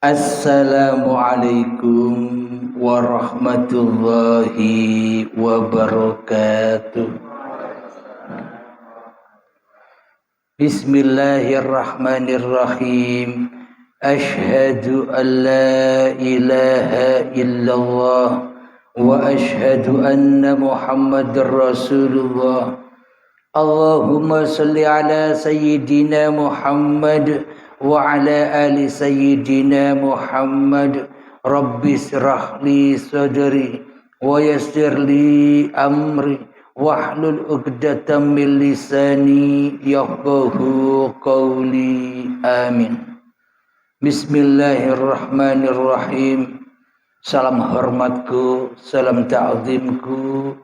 Assalamualaikum warahmatullahi wabarakatuh. Bismillahirrahmanirrahim. Ashhadu an la ilaha illallah wa ashhadu anna Muhammadar Rasulullah. Allahumma salli ala sayyidina Muhammad wa ala ali sayyidina Muhammad. Rabbi shrah li sadri wa yassir li amri wahlul 'uqdatam min lisani yafqahu qawli. Amin. Bismillahirrahmanirrahim. Salam hormatku, salam ta'zimku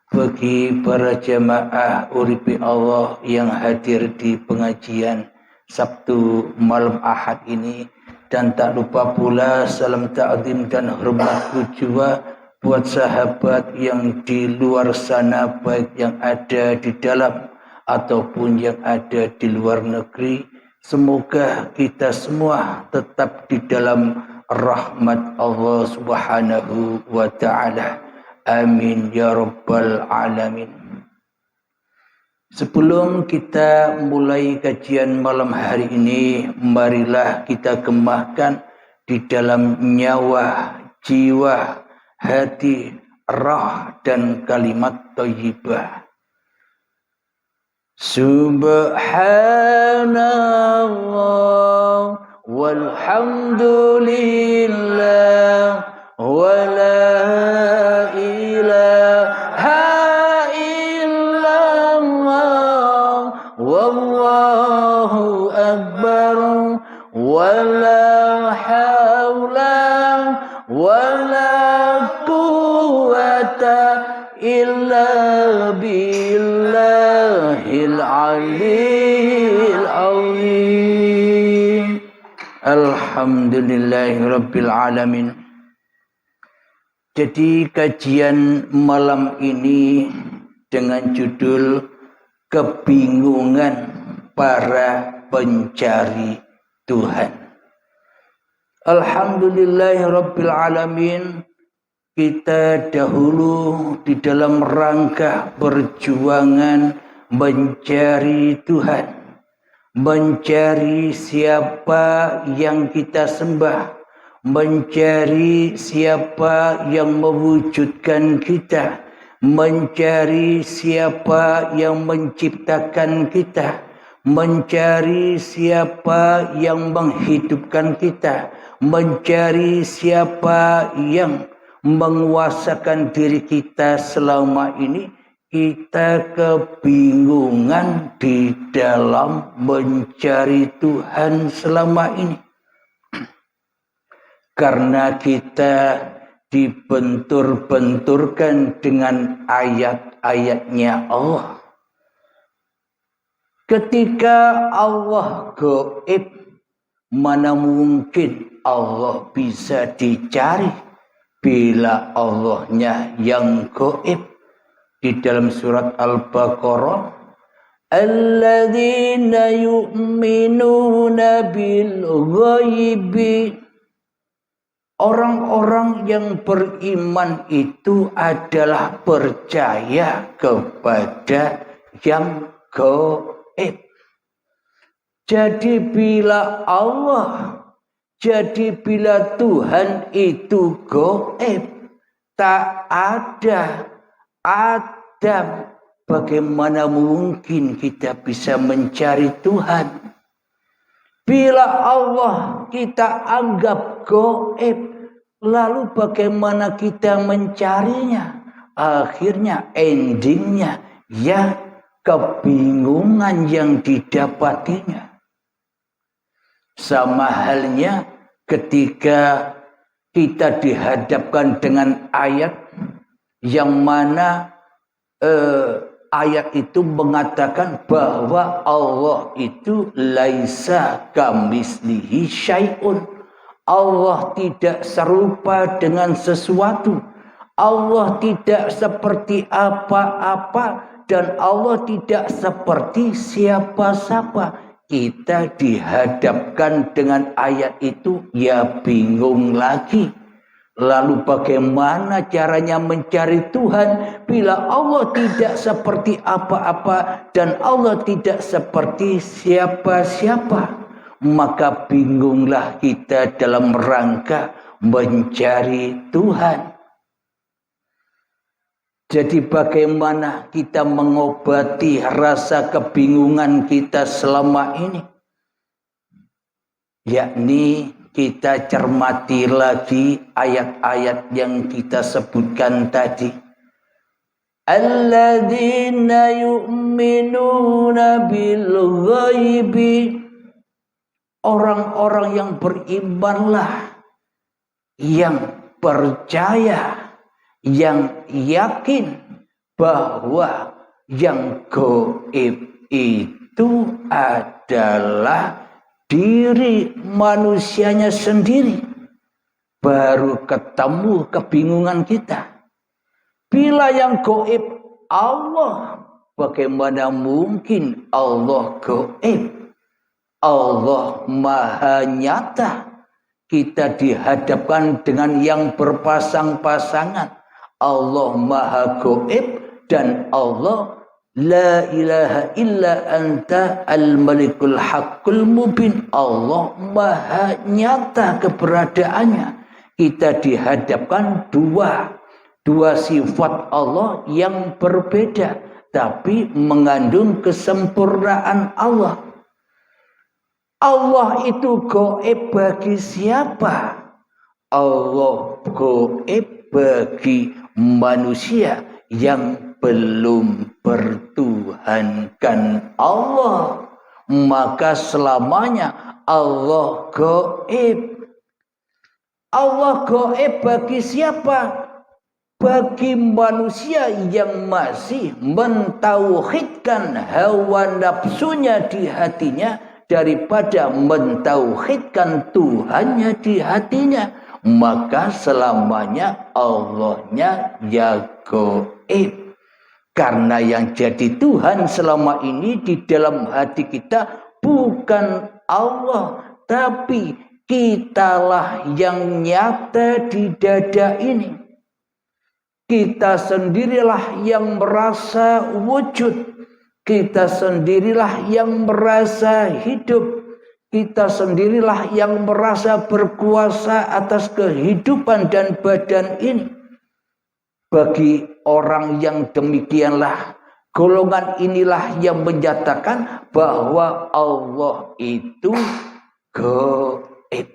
bagi para jamaah uripi Allah yang hadir di pengajian Sabtu malam Ahad ini, dan tak lupa pula salam ta'zim dan hormatku juga buat sahabat yang di luar sana, baik yang ada di dalam ataupun yang ada di luar negeri. Semoga kita semua tetap di dalam rahmat Allah Subhanahu wa ta'ala. Amin ya rabbal alamin. Sebelum kita mulai kajian malam hari ini, marilah kita gemahkan di dalam nyawa, jiwa, hati, roh dan kalimat thayyibah. Subhanallah walhamdulillah wa la ilaha illallah wallahu akbar wa la haula wa la quwwata illa billahil aliyyil azim. Alhamdulillahirabbil alamin. Jadi kajian malam ini dengan judul kebingungan para pencari Tuhan. Alhamdulillahirabbil alamin. Kita dahulu di dalam rangka perjuangan mencari Tuhan, mencari siapa yang kita sembah, mencari siapa yang mewujudkan kita, mencari siapa yang menciptakan kita, mencari siapa yang menghidupkan kita, mencari siapa yang menguasakan diri kita selama ini. Kita kebingungan di dalam mencari Tuhan selama ini. Karena kita dibentur-benturkan dengan ayat-ayatnya Allah. Ketika Allah gaib, mana mungkin Allah bisa dicari bila Allahnya yang gaib. Di dalam surat Al-Baqarah, alladzina yu'minuna bil ghaibi. Orang-orang yang beriman itu adalah percaya kepada yang gaib. Jadi bila Tuhan itu gaib, tak ada Adam, bagaimana mungkin kita bisa mencari Tuhan? Bila Allah kita anggap gaib, lalu bagaimana kita mencarinya? Akhirnya endingnya ya kebingungan yang didapatinya. Sama halnya ketika kita dihadapkan dengan ayat yang mana ayat itu mengatakan bahwa Allah itu laisa kamislihi syai'un. Allah tidak serupa dengan sesuatu. Allah tidak seperti apa-apa dan Allah tidak seperti siapa-siapa. kita dihadapkan dengan ayat itu, ya bingung lagi. Lalu bagaimana caranya mencari Tuhan bila Allah tidak seperti apa-apa dan Allah tidak seperti siapa-siapa? Maka bingunglah kita dalam rangka mencari Tuhan. Jadi bagaimana kita mengobati rasa kebingungan kita selama ini? Yakni kita cermati lagi ayat-ayat yang kita sebutkan tadi. Alladzina yu'minuna bil ghaibi. Orang-orang yang berimanlah, yang percaya, yang yakin bahwa yang gaib itu adalah diri manusianya sendiri. Baru ketemu kebingungan kita. Bila yang gaib Allah, bagaimana mungkin Allah gaib? Allah maha nyata. Kita dihadapkan dengan yang berpasang-pasangan. Allah maha gaib dan Allah la ilaha illa anta al-malikul haqqul mubin. Allah maha nyata keberadaannya. Kita dihadapkan dua sifat Allah yang berbeda tapi mengandung kesempurnaan Allah. Allah itu gaib bagi siapa? Allah gaib bagi manusia yang belum bertuhankan Allah, maka selamanya Allah gaib. Allah gaib bagi siapa? Bagi manusia yang masih mentauhidkan hawa nafsunya di hatinya daripada mentauhidkan Tuhannya di hatinya, maka selamanya Allahnya ya gaib. Karena yang jadi Tuhan selama ini di dalam hati kita bukan Allah, tapi kitalah yang nyata di dada ini. Kita sendirilah yang merasa wujud. Kita sendirilah yang merasa hidup. Kita sendirilah yang merasa berkuasa atas kehidupan dan badan ini. Bagi orang yang demikianlah, golongan inilah yang menyatakan bahwa Allah itu gaib.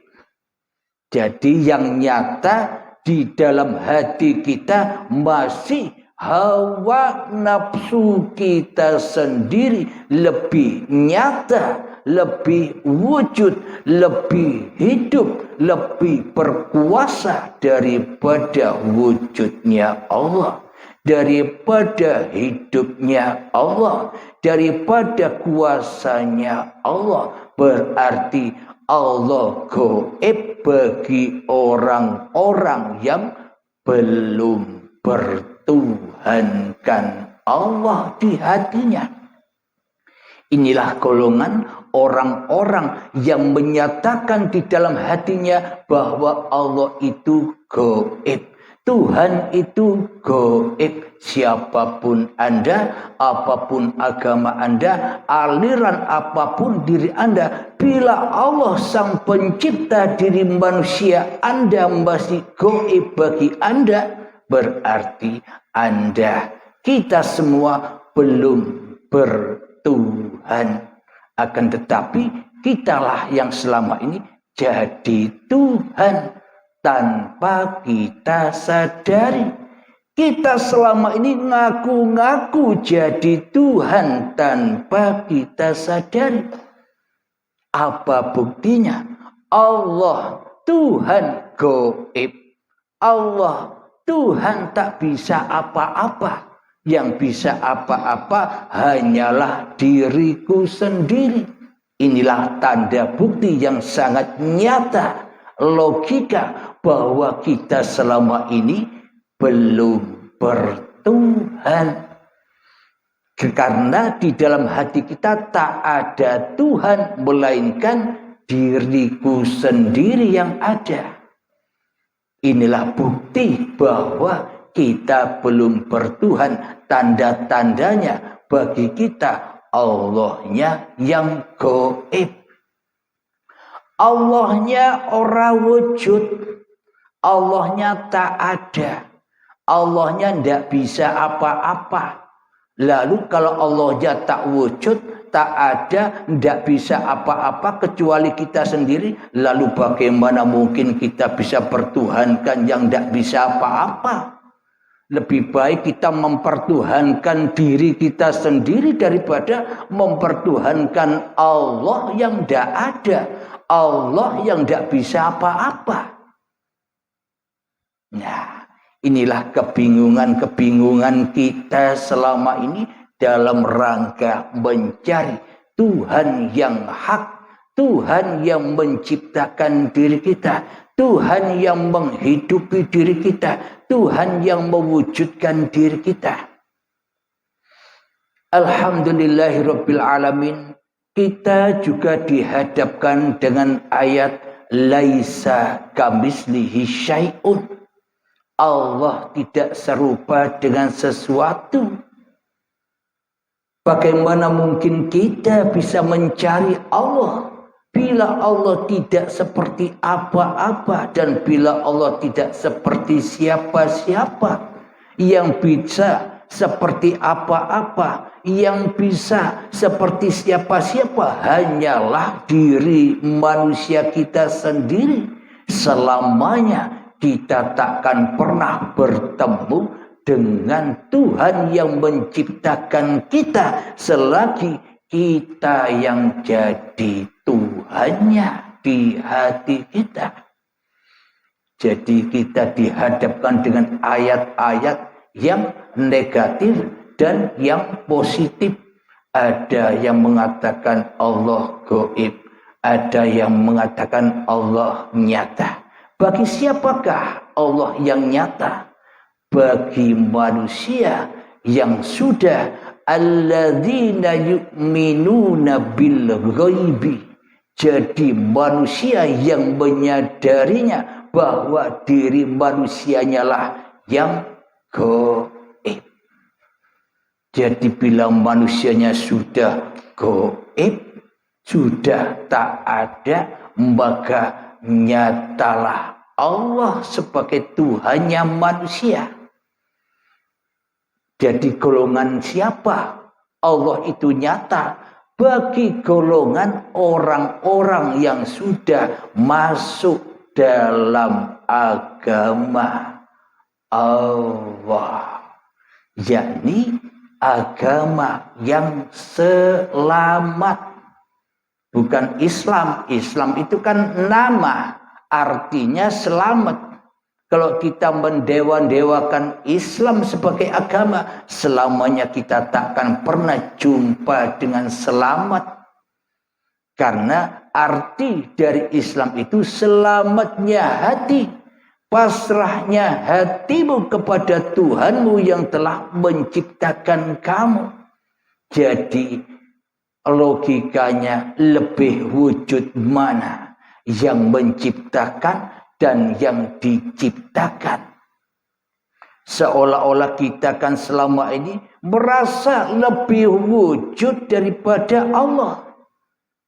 Jadi yang nyata di dalam hati kita masih hawa nafsu kita sendiri lebih nyata, lebih wujud, lebih hidup, lebih berkuasa daripada wujudnya Allah, daripada hidupnya Allah, daripada kuasanya Allah. Berarti Allah gaib bagi orang-orang yang belum bertuhankan Allah di hatinya. Inilah golongan orang-orang yang menyatakan di dalam hatinya bahwa Allah itu gaib. Tuhan itu gaib. Siapapun Anda, apapun agama Anda, aliran apapun diri Anda, bila Allah sang pencipta diri manusia Anda masih gaib bagi Anda, berarti Anda, kita semua belum bertuhan. Akan tetapi kitalah yang selama ini jadi Tuhan tanpa kita sadari. Kita selama ini ngaku-ngaku jadi Tuhan tanpa kita sadari. Apa buktinya? Allah Tuhan gaib. Allah Tuhan tak bisa apa-apa. Yang bisa apa-apa hanyalah diriku sendiri. Inilah tanda bukti yang sangat nyata, logika bahwa kita selama ini belum bertuhan. Karena di dalam hati kita tak ada Tuhan melainkan diriku sendiri yang ada. Inilah bukti bahwa kita belum bertuhan. Tanda-tandanya bagi kita Allahnya yang gaib. Allahnya ora wujud. Allahnya tak ada. Allahnya tidak bisa apa-apa. Lalu kalau Allahnya tak wujud, tak ada, tidak bisa apa-apa kecuali kita sendiri. Lalu bagaimana mungkin kita bisa bertuhankan yang tidak bisa apa-apa? Lebih baik kita mempertuhankan diri kita sendiri daripada mempertuhankan Allah yang tidak ada. Allah yang tidak bisa apa-apa. Nah, inilah kebingungan-kebingungan kita selama ini dalam rangka mencari Tuhan yang hak, Tuhan yang menciptakan diri kita, Tuhan yang menghidupi diri kita, Tuhan yang mewujudkan diri kita. Alhamdulillahirabbil alamin. Kita juga dihadapkan dengan ayat laisa kamislihi syai'un. Allah tidak serupa dengan sesuatu. Bagaimana mungkin kita bisa mencari Allah bila Allah tidak seperti apa-apa dan bila Allah tidak seperti siapa-siapa? Yang bisa seperti apa-apa, yang bisa seperti siapa-siapa hanyalah diri manusia kita sendiri. Selamanya kita takkan pernah bertemu dengan Tuhan yang menciptakan kita selagi kita yang jadi Tuhannya di hati kita. Jadi kita dihadapkan dengan ayat-ayat yang negatif dan yang positif. Ada yang mengatakan Allah gaib, ada yang mengatakan Allah nyata. Bagi siapakah Allah yang nyata? Bagi manusia yang sudah alladzina yu'minuna bil ghaibi. Jadi manusia yang menyadarinya bahwa diri manusianya lah yang gaib. Jadi bila manusianya sudah gaib, sudah tak ada, maka nyatalah Allah sebagai Tuhannya manusia. Jadi golongan siapa Allah itu nyata? Bagi golongan orang-orang yang sudah masuk dalam agama Allah, yakni agama yang selamat, bukan Islam. Islam itu kan nama, artinya selamat. Kalau kita mendewa-dewakan Islam sebagai agama, selamanya kita takkan pernah jumpa dengan selamat. Karena arti dari Islam itu selamatnya hati, pasrahnya hatimu kepada Tuhanmu yang telah menciptakan kamu. Jadi logikanya lebih wujud mana? Yang menciptakan dan yang diciptakan. Seolah-olah kita kan selama ini merasa lebih wujud daripada Allah.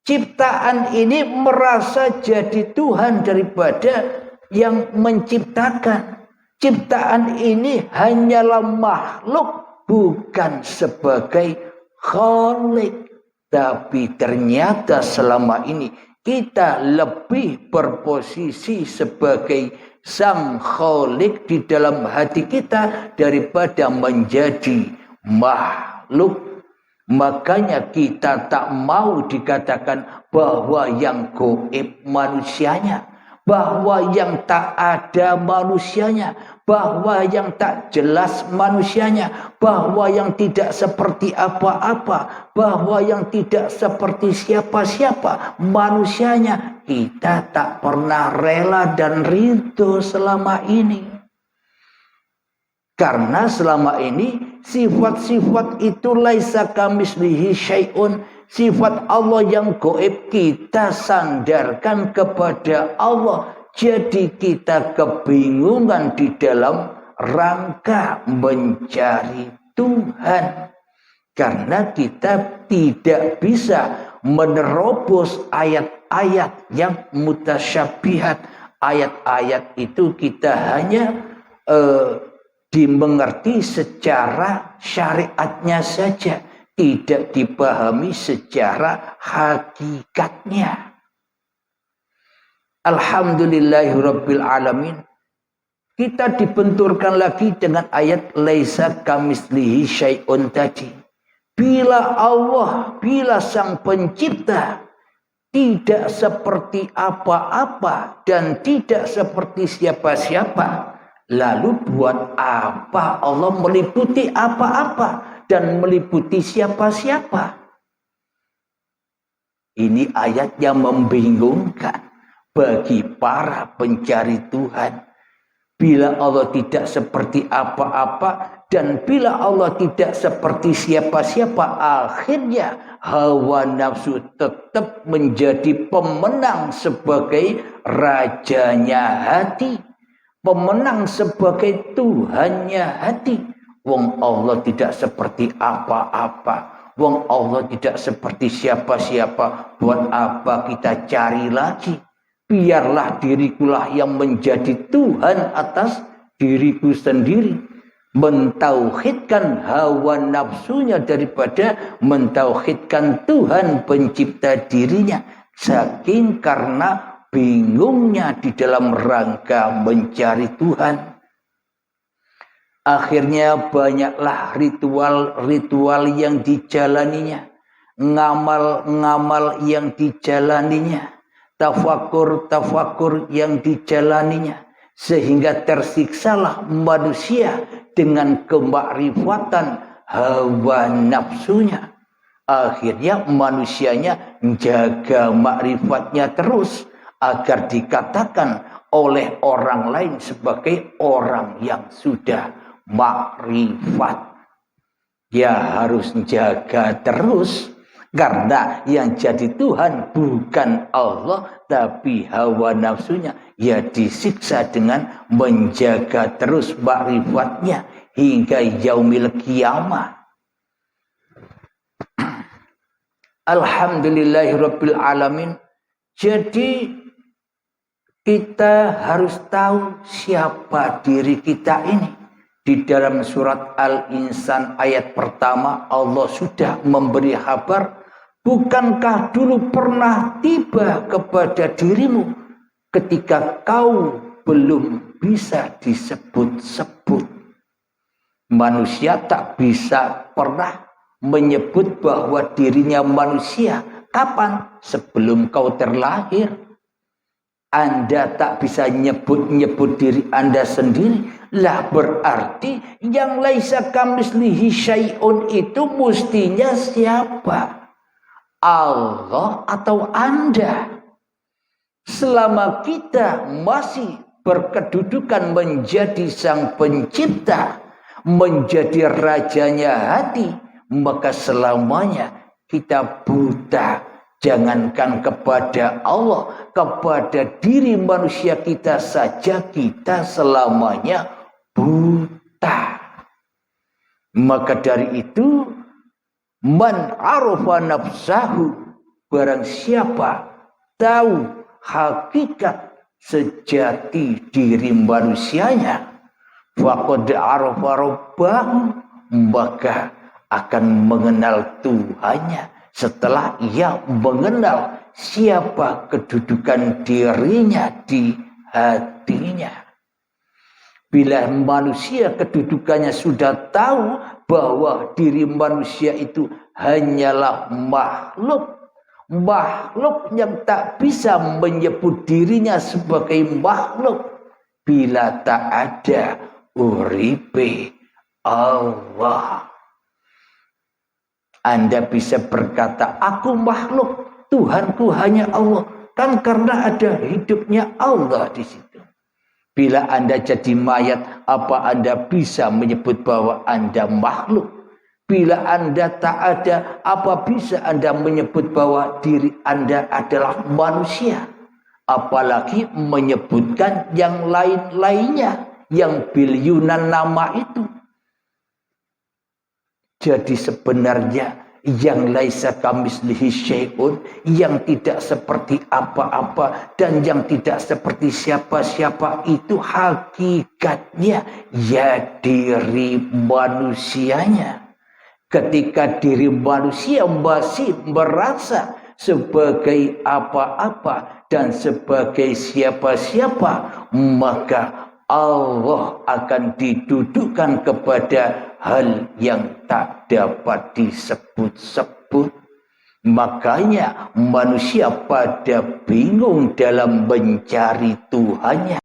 Ciptaan ini merasa jadi Tuhan daripada yang menciptakan. Ciptaan ini hanyalah makhluk, bukan sebagai khalik. Tapi ternyata selama ini kita lebih berposisi sebagai sang khalik di dalam hati kita daripada menjadi makhluk. Makanya kita tak mau dikatakan bahwa yang gaib manusianya, bahwa yang tak ada manusianya, bahwa yang tak jelas manusianya, bahwa yang tidak seperti apa-apa, bahwa yang tidak seperti siapa-siapa manusianya. Kita tak pernah rela dan ridho selama ini. Karena selama ini sifat-sifat itu laisa kamitslihi syai'un. Sifat Allah yang gaib kita sandarkan kepada Allah. Jadi kita kebingungan di dalam rangka mencari Tuhan. Karena kita tidak bisa menerobos ayat-ayat yang mutasyabihat. Ayat-ayat itu kita hanya dimengerti secara syariatnya saja, tidak dipahami secara hakikatnya. Alhamdulillahirabbil alamin. Kita dibenturkan lagi dengan ayat laisa kamitslihi syai'un tadi. Bila Allah, bila Sang Pencipta tidak seperti apa-apa dan tidak seperti siapa-siapa, lalu buat apa Allah meliputi apa-apa dan meliputi siapa-siapa? Ini ayat yang membingungkan bagi para pencari Tuhan. Bila Allah tidak seperti apa-apa dan bila Allah tidak seperti siapa-siapa, akhirnya hawa nafsu tetap menjadi pemenang sebagai rajanya hati, pemenang sebagai Tuhannya hati. Wong Allah tidak seperti apa-apa, wong Allah tidak seperti siapa-siapa, buat apa kita cari lagi? Biarlah dirikulah yang menjadi Tuhan atas diriku sendiri. Mentauhidkan hawa nafsunya daripada mentauhidkan Tuhan pencipta dirinya. Saking karena bingungnya di dalam rangka mencari Tuhan. Akhirnya banyaklah ritual-ritual yang dijalaninya. Ngamal-ngamal yang dijalaninya. Tafakur yang dijalaninya, sehingga tersiksalah manusia dengan kemakrifatan hawa nafsunya. Akhirnya manusianya menjaga makrifatnya terus agar dikatakan oleh orang lain sebagai orang yang sudah makrifat. Ya harus menjaga terus. Karena yang jadi Tuhan bukan Allah, tapi hawa nafsunya. Ya disiksa dengan menjaga terus makrifatnya hingga yaumil qiyamah. Alhamdulillahirabbil alamin. Jadi kita harus tahu siapa diri kita ini. Di dalam surat Al-Insan ayat pertama Allah sudah memberi kabar. Bukankah dulu pernah tiba kepada dirimu ketika kau belum bisa disebut-sebut? Manusia tak bisa pernah menyebut bahwa dirinya manusia. Kapan? Sebelum kau terlahir. Anda tak bisa nyebut-nyebut diri Anda sendiri. Lah berarti yang laisa kamitslihi syai'un itu mestinya siapa? Allah atau Anda? Selama kita masih berkedudukan menjadi Sang Pencipta, menjadi rajanya hati, maka selamanya kita buta. Jangankan kepada Allah, kepada diri manusia kita saja kita selamanya buta. Maka dari itu, man arafa nafsahu, barang siapa tahu hakikat sejati diri manusianya, faqad arafa rabbahu, maka akan mengenal Tuhannya setelah ia mengenal siapa kedudukan dirinya di hatinya. Bila manusia kedudukannya sudah tahu bahwa diri manusia itu hanyalah makhluk yang tak bisa menyebut dirinya sebagai makhluk bila tak ada uripe Allah. Anda bisa berkata, aku makhluk, Tuhanku hanya Allah. Kan karena ada hidupnya Allah di situ. Bila Anda jadi mayat, apa Anda bisa menyebut bahwa Anda makhluk? Bila Anda tak ada, apa bisa Anda menyebut bahwa diri Anda adalah manusia? Apalagi menyebutkan yang lain-lainnya, yang biliunan nama itu. Jadi sebenarnya yang laisa kamislihi syai'un, yang tidak seperti apa-apa dan yang tidak seperti siapa-siapa, itu hakikatnya ya diri manusianya. Ketika diri manusia masih merasa sebagai apa-apa dan sebagai siapa-siapa, maka Allah akan didudukkan kepada hal yang tak dapat disebut-sebut. Makanya manusia pada bingung dalam mencari Tuhannya.